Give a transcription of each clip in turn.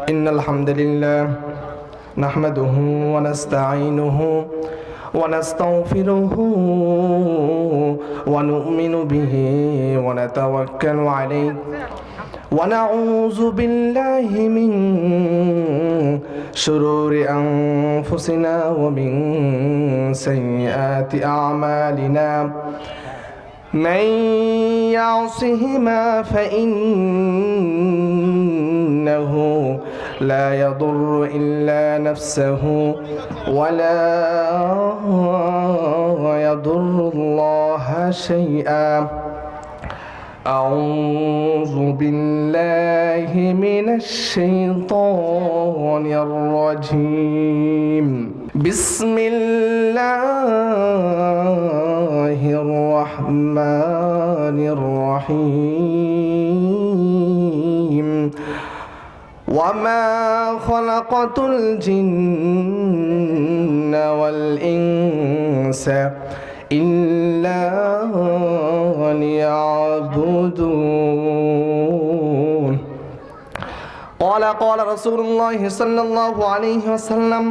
إن الحمد لله نحمده ونستعينه ونستغفره ونؤمن به ونتوكل عليه ونعوذ بالله من شرور أنفسنا ومن سيئات أعمالنا من يعصهما فإنه لا يضر إلا نفسه ولا يضر الله شيئا أعوذ بالله من الشيطان الرجيم بسم الله الرحمن الرحيم وما خلقت الجن والإنس إلا ليعبدون قال رسول الله صلى الله عليه وسلم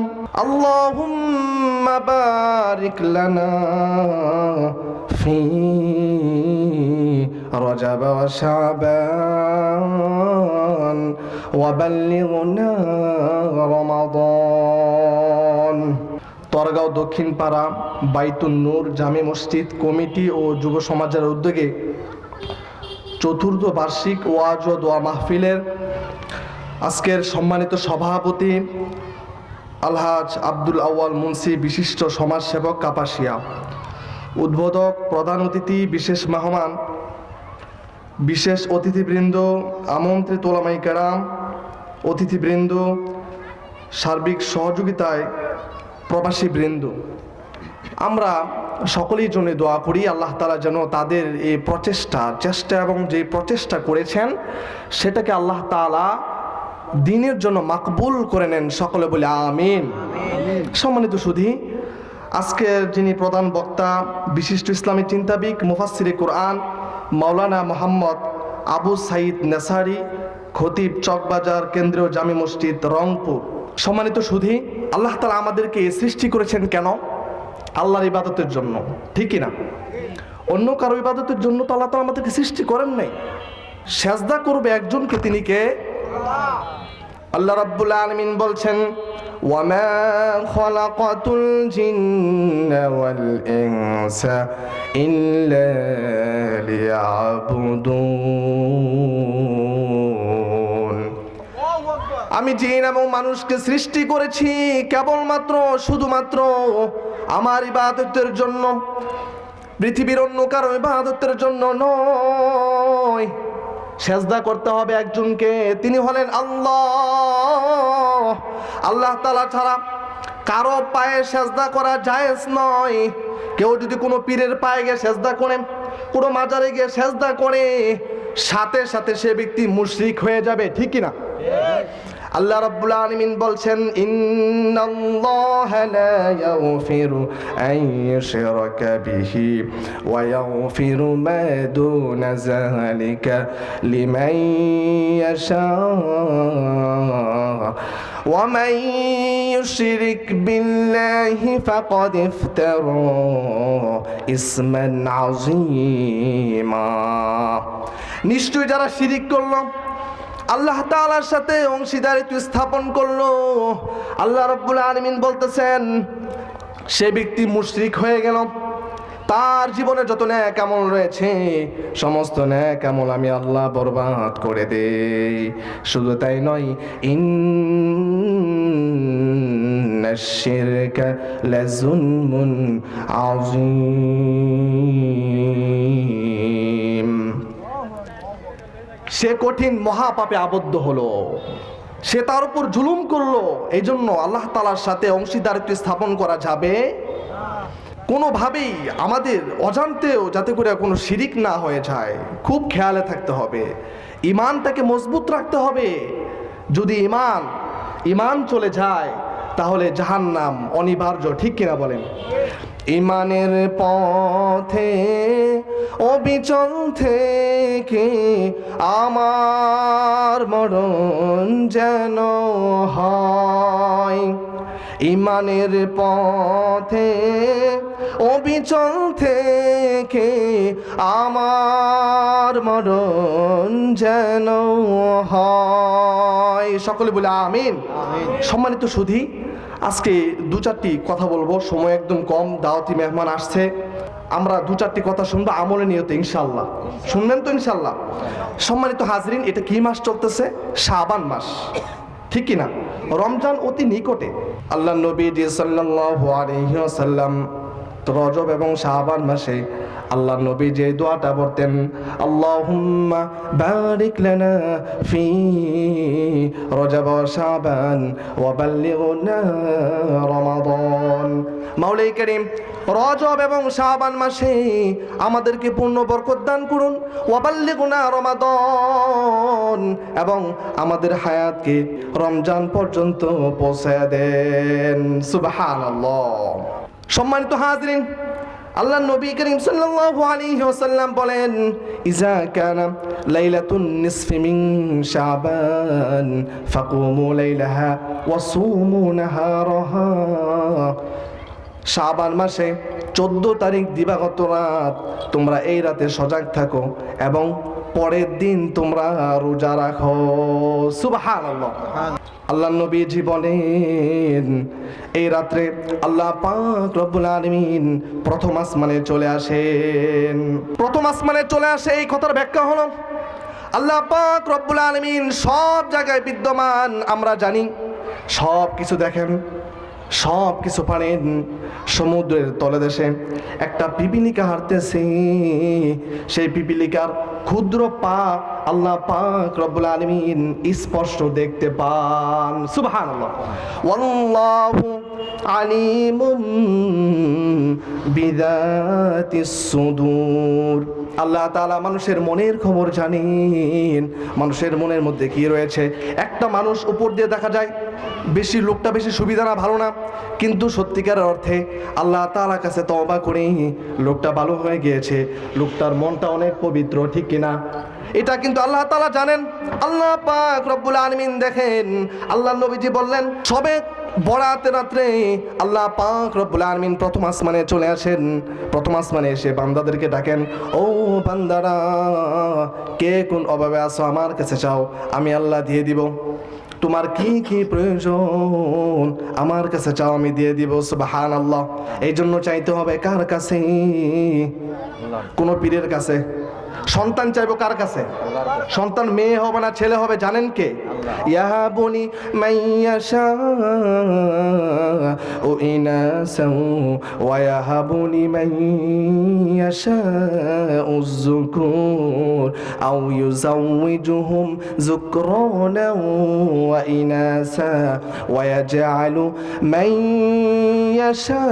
اللهم بارك لنا في رجب وشعبان وبلغنا رمضان তরগাঁও দক্ষিণ পাড়া বাইতুন নূর জামে মসজিদ কমিটি ও যুব সমাজের উদ্যোগে চতুর্থ বার্ষিক ওয়াজ ও দোয়া মাহফিলের আজকের সম্মানিত সভাপতি আলহাজ আব্দুল আউয়াল মুন্সি বিশিষ্ট সমাজসেবক কাপাসিয়া, উদ্বোধক প্রধান অতিথি বিশেষ মেহমান, বিশেষ অতিথিবৃন্দ, আমন্ত্রিত ওলামায়ে কেরাম, অতিথিবৃন্দ, সার্বিক সহযোগিতায় প্রবাসী বৃন্দ, আমরা সকলেই জন্য দোয়া করি আল্লাহ তাআলা যেন তাদের এই চেষ্টা এবং যে প্রচেষ্টা করেছেন সেটাকে আল্লাহ তাআলা দ্বীনের জন্য মাকবুল করে নেন। সকলে বলে আমিন। সম্মানিত সুধী, আজকের যিনি প্রধান বক্তা বিশিষ্ট ইসলামী চিন্তাবিদ মুফাসসিরে কোরআন মাওলানা মোহাম্মদ আবু সাঈদ নেসারি, খতিব চকবাজার কেন্দ্রীয় জামে মসজিদ রংপুর। সম্মানিত সুধী, আল্লাহ তাআলা আমাদেরকে সৃষ্টি করেছেন কেন? আল্লাহর ইবাদতের জন্য, ঠিক কি না? অন্য কারো ইবাদতের জন্য তো আল্লাহ তাআলা আমাদেরকে সৃষ্টি করেন নাই। সেজদা করবে একজনকে, তিনি কে? আল্লাহ রাব্বুল আলামিন বলছেন ওয়ামা খালাকাতুল জিন্না ওয়াল ইনসা ইল্লা লিয়াবুদুন। আমি জিন এবং মানুষকে সৃষ্টি করেছি কেবলমাত্র শুধুমাত্র আমার ইবাদতের জন্য, পৃথিবীর অন্য কারো ইবাদতের জন্য নয়। সেজদা করতে হবে একজনকে, তিনি হলেন আল্লাহ। আল্লাহ তাআলা ছাড়া কারো পায়ে সেজদা করা জায়েজ নয়। কেউ যদি কোনো পীরের পায়ে গিয়ে সেজদা করে, কোনো মাজারে গিয়ে সেজদা করে, সাথে সাথে সে ব্যক্তি মুশরিক হয়ে যাবে, ঠিক কি না? আল্লাহ রাব্বুল আলামিন বলছেন ইন্নাল্লাহা লা ইয়াগফিরু আন ইউশরাকা বিহি ওয়া ইয়াগফিরু মা দুনা যালিকা লিমান ইয়াশা ওয়া মান ইউশরিক বিল্লাহি ফাকাদ ইফতারা ইসমান আযীমা। নিশ্চয় যারা শিরিক করলো, আল্লাহ তাআলার সাথে অংশীদারিত্ব স্থাপন করলো, আল্লাহ রাব্বুল আলামিন বলতেছেন সে ব্যক্তি মুশরিক হয়ে গেল। তার জীবনে যত নেক আমল রয়েছে সমস্ত নেক আমল আমি আল্লাহ বরবাদ করে দেই। শুধু তাই নয়, ইন্নাশ শিরকা লাযুলমুন আযীম। সে কঠিন মহাপাপে আবদ্ধ হলো, সে তার উপর জুলুম করলো। এই জন্য আল্লাহ তাআলার সাথে অংশীদারিত্ব স্থাপন করা যাবে কোনোভাবেই আমাদের অজান্তেও যাতে করে কোনো শিরিক না হয়ে যায়, খুব খেয়ালে থাকতে হবে। ঈমানটাকে মজবুত রাখতে হবে। যদি ঈমান চলে যায় তাহলে জাহান্নাম অনিবার্য, ঠিক কিনা বলেন? ঈমানের পথে অবিচল থেকে আমার মরণ যেন হয়। ইমানের পথে অবিচল থেকে আমার মরণ যেন হয়। সকলে বলে আমিন। সম্মানিত সুধী, আজকে দু চারটি কথা বলবো, সময় একদম কম, দাওয়াতি মেহমান আসছে, আমরা দু চারটি কথা শুনবো আমলে নিয়তে ইনশাল্লাহ। শুনবেন তো ইনশাল্লাহ? সম্মানিত হাজরিন, এটা কি মাস চলতেছে? শাবান মাস, ঠিক কিনা? রমজান অতি নিকটে। আল্লাহ নবী সাল্লাল্লাহু আলাইহি ওয়াসাল্লাম রজব এবং শাবান মাসে আল্লাহ নবী যে দোয়াটা পড়তেন, আল্লাহুম্মা বারিক লানা ফি রজব ওয়া শাবান ওয়া বাল্লিগনা রমাদান। মাওলাই কারীম, রজব এবং শাবান মাসে আমাদেরকে পূর্ণ বরকত দান করুন, ওয়া বাল্লিগনা রমাদান, এবং আমাদের হায়াতকে রমজান পর্যন্ত পৌঁছায় দেন। সুবহানাল্লাহ। সম্মানিত হাজরিন, আল্লাহ নবী করিম সাল্লাল্লাহু আলাইহি ওয়াসাল্লাম বলেন, ইজা কানা লাইলাতুন নিসফি মিন শাবান ফাকুমু লাইলাহা ওয়া সুমু নাহারাহা। শাবান মাসে 14 তারিখ দিবাগত রাত তোমরা এই রাতে সজাগ থাকো এবং পরের দিন তোমরা রোজা রাখো। সুবহানাল্লাহ। আল্লাহ নবীজি বলেন, এই রাত্রে আল্লাহ পাক রব্বুল আলামিন প্রথম আসমানে চলে আসেন। প্রথম আসমানে চলে আসে, এই কথার ব্যাখ্যা হলো আল্লাহ পাক রব্বুল আলামিন সব জায়গায় বিদ্যমান, আমরা জানি, সব কিছু দেখেন, সব কিছু পারেন। সমুদ্রের তলদেশে একটা পিপিলিকা হাঁটতেছে, সেই পিপিলিকার ক্ষুদ্র পা আল্লাহ পাক রব্বুল আলামিন স্পষ্ট দেখতে পান। সুবহানাল্লাহ। ওয়াল্লাহু আলিমুম বিযাতিস সুদূর। আল্লাহ তাআলা মানুষের মনের খবর জানেন, মানুষের মনের মধ্যে কি রয়েছে। একটা মানুষ উপর দিয়ে দেখা যায়, বেশি লোকটা বেশি সুবিধা না, ভালো না, কিন্তু সত্যিকারের অর্থে আল্লাহ তাআলার কাছে তওবা করে লোকটা ভালো হয়ে গিয়েছে, লোকটার মনটা অনেক পবিত্র, ঠিক কিনা? এটা কিন্তু আল্লাহ তাআলা জানেন। আল্লাহ পাক রব্বুল আলামিন দেখেন। আল্লাহ নবীজি বললেন, সবে বরাতের রাত্রে আল্লাহ পাক রব্বুল আলামিন প্রথম আসমানে চলে আসেন। প্রথম আসমানে এসে বান্দাদেরকে ডাকেন, ও বান্দারা, কে কোন অভাবে আছো আমার কাছে চাও, আমি আল্লাহ দিয়ে দিব। তোমার কি কি প্রয়োজন আমার কাছে চাও, আমি দিয়ে দিব। সুবহানাল্লাহ। এই জন্য চাইতে হবে কার কাছে? কোন পীরের কাছে। সন্তান চাইবো কার কাছে? সন্তান মেয়ে হবে না ছেলে হবে, জানেন কে? ইয়াহাবুনি মাইয়াশা ও ইনাসা ওয়া ইয়াহাবুনি মাইয়াশা উযকুর আও ইউযাওয়িজুহুম যুকরানা ওয়া ইনাসা ওয়া ইয়াজআলু মাইয়াশা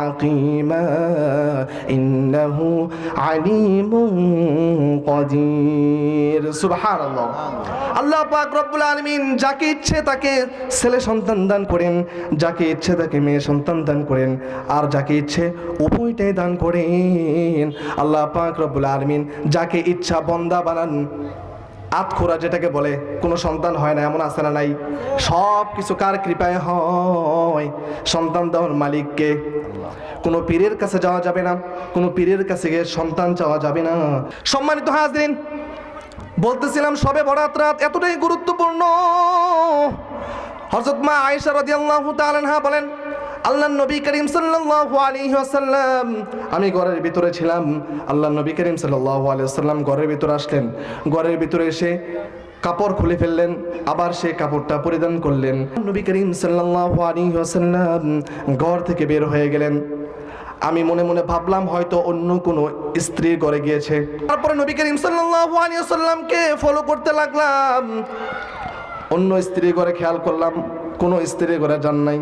আকিমা ইন্নাহু আলিমুন কাদির। সুবহানাল্লাহ। আল্লাহ পাক রব্বুল আলামিন যাকে ইচ্ছে তাকে ছেলে সন্তান দান করেন, যাকে ইচ্ছে তাকে মেয়ে সন্তান দান করেন, আর যাকে ইচ্ছে উভয়টাই দান করেন। আল্লাহ পাক রব্বুল আলামিন যাকে ইচ্ছা বান্দা বানান। আতখোরা যেটাকে বলে, কোনো সন্তান হয় না, এমন আছে না? নাই। সব কিছু কার কৃপায় হয়? সন্তান দেওয়ার মালিককে। কোনো পীরের কাছে যাওয়া যাবে না, কোনো পীরের কাছে গিয়ে সন্তান চাওয়া যাবে না। সম্মানিত হাজরিন, বলতেছিলাম সবে বরাত রাত এতটাই গুরুত্বপূর্ণ। হযরত মা আয়েশা রাদিয়াল্লাহু তাআলা আনহা বলেন, আল্লাহ নবী করিম সাল্লাল্লাহু আলাইহি ওয়াসাল্লাম, আমি ঘরের ভিতরে ছিলাম, আল্লাহ নবী করিম সাল্লাল্লাহু আলাইহি ওয়াসাল্লাম ঘরের ভিতরে আসলেন। ঘরের ভিতরে এসে কাপড় খুলে ফেললেন, আবার সে কাপড়টা পরিধান করলেন। নবী করিম সাল্লাল্লাহু আলাইহি ওয়াসাল্লাম ঘর থেকে বের হয়ে গেলেন। আমি মনে মনে ভাবলাম হয়তো অন্য কোনো স্ত্রীর ঘরে গিয়েছে। তারপরে নবী করিম সাল্লাল্লাহু আলাইহি ওয়াসাল্লামকে ফলো করতে লাগলাম। অন্য স্ত্রীর ঘরে খেয়াল করলাম, কোনো স্ত্রীর ঘরে যান নাই।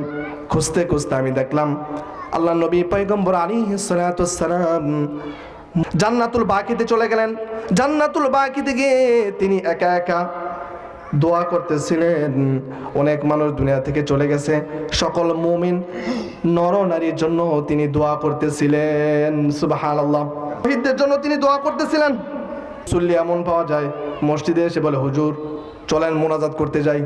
খুঁজতে খুঁজতে আমি দেখলাম আল্লাহ নবী পয়গম্বর আলাইহিস সালাতু ওয়াস সালাম জান্নাতুল বাকিতে চলে গেলেন। জান্নাতুল বাকিতে গিয়ে তিনি একা একা দোয়া করতেছিলেন। অনেক মানুষ দুনিয়া থেকে চলে গেছে, সকল মুমিন নর নারীর জন্য তিনি দোয়া করতেছিলেন। সুবহানাল্লাহ। শহীদদের জন্য তিনি দোয়া করতেছিলেন। সুল্লি এমন পাওয়া যায় মসজিদে এসে বলে, হুজুর চলেন মোনাজাত করতে যাই।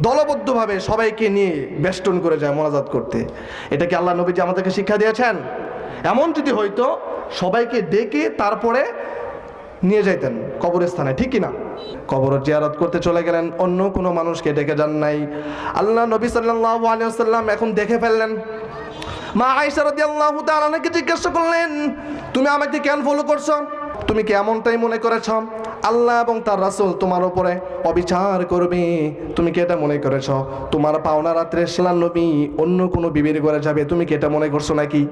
দলবদ্ধভাবে সবাইকে নিয়ে বেষ্টন করে যায় মোনাজাত করতে। এটা কি আল্লাহ নবী যে আমাদেরকে শিক্ষা দিয়েছেন? এমন যদি হয়তো সবাইকে ডেকে তারপরে নিয়ে যাইতেন কবরস্থানে, ঠিক কিনা? কবর জিয়ারত করতে চলে গেলেন, অন্য কোনো মানুষকে ডেকে যান নাই। আল্লাহ নবী সাল্লাল্লাহু আলাইহি ওয়াসাল্লাম এখন দেখে ফেললেন। মা আয়েশা রাদিয়াল্লাহু তাআলা আনহাকে জিজ্ঞাসা করলেন, তুমি আমাকে কেন ফলো করছো? তুমি কি এমনটাই মনে করেছ আল্লাহ এবং তার রাসূল তোমার উপরে অবিচার করবে? তুমি কি এটা মনে করেছ তোমার পাওনা রাত্রে আল্লাহর নবী অন্য কোনো বিবির ঘরে যাবে? তুমি কি এটা মনে করছো নাকি?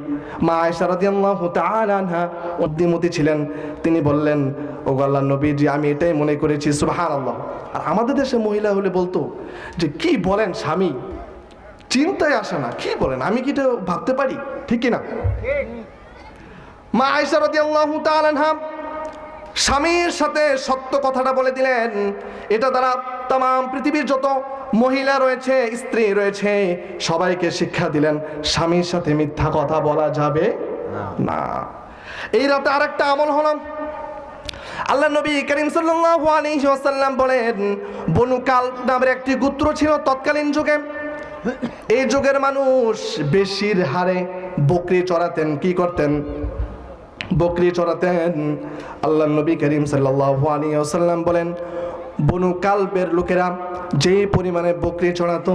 মা আয়েশা রাদিয়াল্লাহু তাআলা আনহা উদ্দিমতি ছিলেন। তিনি বললেন, ও আল্লাহর নবী, যে আমি এটাই মনে করেছি। সুবহানাল্লাহ। আর আমাদের দেশে মহিলা হলে বলতো যে কি বলেন স্বামী, চিন্তায় আসে না, কি বলেন, আমি কি এটা ভাবতে পারি, ঠিক কিনা? মা আয়েশা রাদিয়াল্লাহু তাআলা আনহা স্বামীর সাথে সত্য কথাটা বলে দিলেন। এটা দ্বারা তাম পৃথিবীর যত মহিলা রয়েছে, স্ত্রী রয়েছে, সবাইকে শিক্ষা দিলেন স্বামীর সাথে মিথ্যা কথা বলা যাবে না। এই রাতে আরেকটা আমল হলো, আল্লাহ নবী করিম সাল্লাল্লাহু আলাইহি ওয়াসাল্লাম বলেন, বনু কালব নামের একটি গোত্র ছিল তৎকালীন যুগে। এই যুগের মানুষ বেশির হারে বকরি চড়াতেন। কি করতেন? বকরি চড়াতেন। আল্লাহ নবী করিম সাল্লাল্লাহু আলাইহি ওয়াসাল্লাম বলেন, বনু কালবের লোকেরা যেই পরিমাণে বকরি চড়াতো,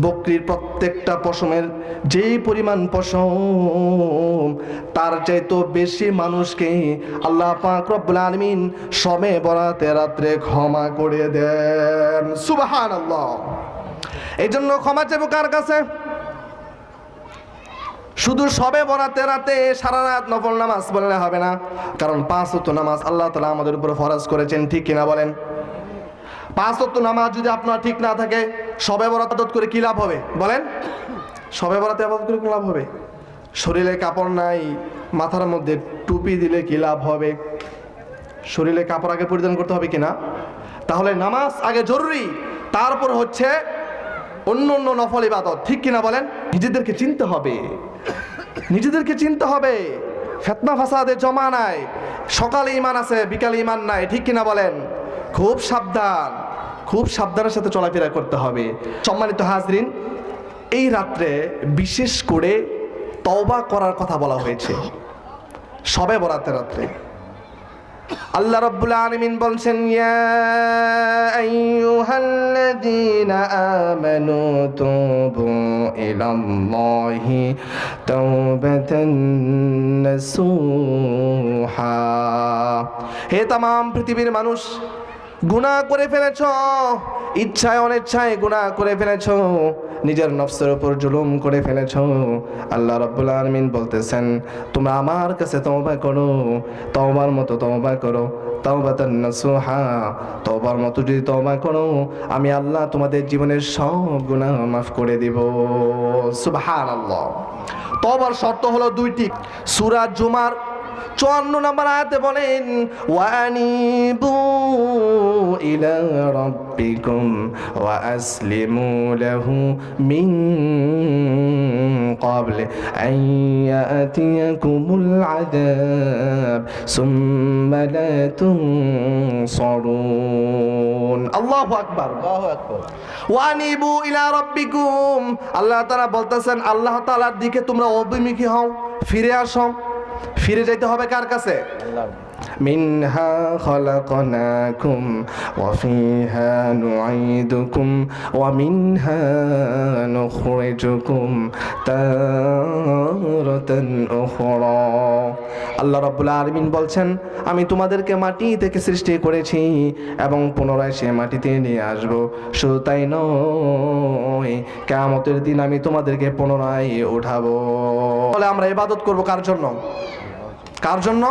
বকরির প্রত্যেকটা পশমের যেই পরিমাণ পশম, তার চাইতো বেশি মানুষকে আল্লাহ পাক রব্বুল আলামিন শবে বরাতে রাত্রে ক্ষমা করে দেন। সুবহানাল্লাহ। এই জন্য ক্ষমা চাইবো কার কাছে? শুধু শবে বরাতে রাতে সারা রাত নফল নামাজ পড়লে হবে না, কারণ 5 ওয়াক্ত নামাজ আল্লাহ তাআলা আমাদের উপর ফরজ করেছেন, ঠিক কিনা বলেন? 5 ওয়াক্ত নামাজ যদি আপনার ঠিক না থাকে, শবে বরাত ইবাদত করে কি লাভ হবে বলেন? শবে বরাতে ইবাদত করে কি লাভ হবে? শরীরে কাপড় নাই, মাথার মধ্যে টুপি দিলে কি লাভ হবে? শরীরে কাপড় আগে পরিধান করতে হবে কিনা? তাহলে নামাজ আগে জরুরি, তারপর হচ্ছে অন্য অন্য নফল ইবাদত, ঠিক কিনা বলেন? নিজেদেরকে চিনতে হবে, নিজেদেরকে চিনতে হবে। ফিতনা ফাসাদের জমানায় সকালে ঈমান আছে, বিকালে ঈমান নাই, ঠিক কিনা বলেন? খুব সাবধান, খুব সাবধানের সাথে চলাফেরা করতে হবে। সম্মানিত হাজরিন, এই রাত্রে বিশেষ করে তওবা করার কথা বলা হয়েছে শবে বরাতের রাত্রে। আল্লাহ রাব্বুল আলামিন বলছেন, ইয়া আইয়ুহাল্লাযীনা আমানু তুবু ইলাল্লাহি তাওবাতান নাসুহা। হে তামাম পৃথিবীর মানুষ, গুনাহ করে ফেলেছ, ইচ্ছায় অনিচ্ছায় গুনাহ করে ফেলেছ, নিজের নফসের উপর জুলুম করে ফেলেছ। আল্লাহ রাব্বুল আলামিন বলতেছেন, তোমরা আমার কাছে তওবা করো, তওবার মতো তওবা করো, তাওবাতান নাসুহা। তওবার মতো যদি তওবা করো, আমি আল্লাহ তোমাদের জীবনের সব গুনাহ মাফ করে দিব। সুবহানাল্লাহ। তওবার শর্ত হলো 2টি। সূরা জুমার 54 নম্বর আয়াতে বলেন, ওয়ানিবু ইলা রাব্বিকুম ওয়া আসলিমু লাহু মিন ক্বাবল আন ইয়াতিয়াকুমুল আযাব সুম্মা লা তুনসারুন। আল্লাহু আকবার, আল্লাহু আকবার। ওয়ানিবু ইলা রাব্বিকুম, আল্লাহ তাআলা বলতেছেন আল্লাহ তাআলার দিকে তোমরা অভিমুখী হও, ফিরে আসো। ফিরে যাইতে হবে কার কাছে? মিনহা খালাকনাকুম ওয়া ফিহা নুঈদুকুম ওয়া মিনহা নুখরিজুকুম তারাতান উখরা। আল্লাহ রাব্বুল আলামিন বলছেন, আমি তোমাদেরকে মাটি থেকে সৃষ্টি করেছি এবং পুনরায় সে মাটিতে নিয়ে আসব। শুধু তাই নয়, কিয়ামতের দিন আমি তোমাদেরকে পুনরায় উঠাবো। বলে আমরা ইবাদত করব কার জন্য? কার জন্য?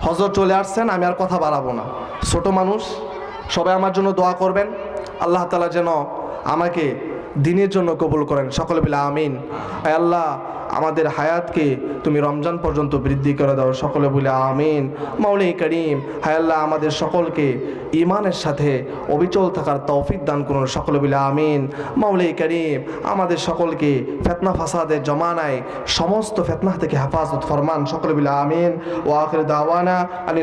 হজরত চলে আসছেন, আমি আর কথা বাড়াবো না। ছোট মানুষ, সবাই আমার জন্য দোয়া করবেন, আল্লাহ তাআলা যেন আমাকে দিনের জন্য কবুল করেন। সকলে বলে আমিন। আল্লাহ, আমাদের হায়াতকে তুমি রমজান পর্যন্ত বৃদ্ধি করে দাও, সকলে বলে আমিন। মাওলাই করিম, হায় আল্লাহ আমাদের সকলকে ঈমানের সাথে অবিচল থাকার তৌফিক দান করুন, সকলে বলে আমিন। মাওলাই করিম, আমাদের সকলকে ফিতনা ফাসাদের জমানায় সমস্ত ফিতনা থেকে হেফাজত ফরমান, সকলে বলে আমিন। ওয়া আখির দাওয়ানা আনিল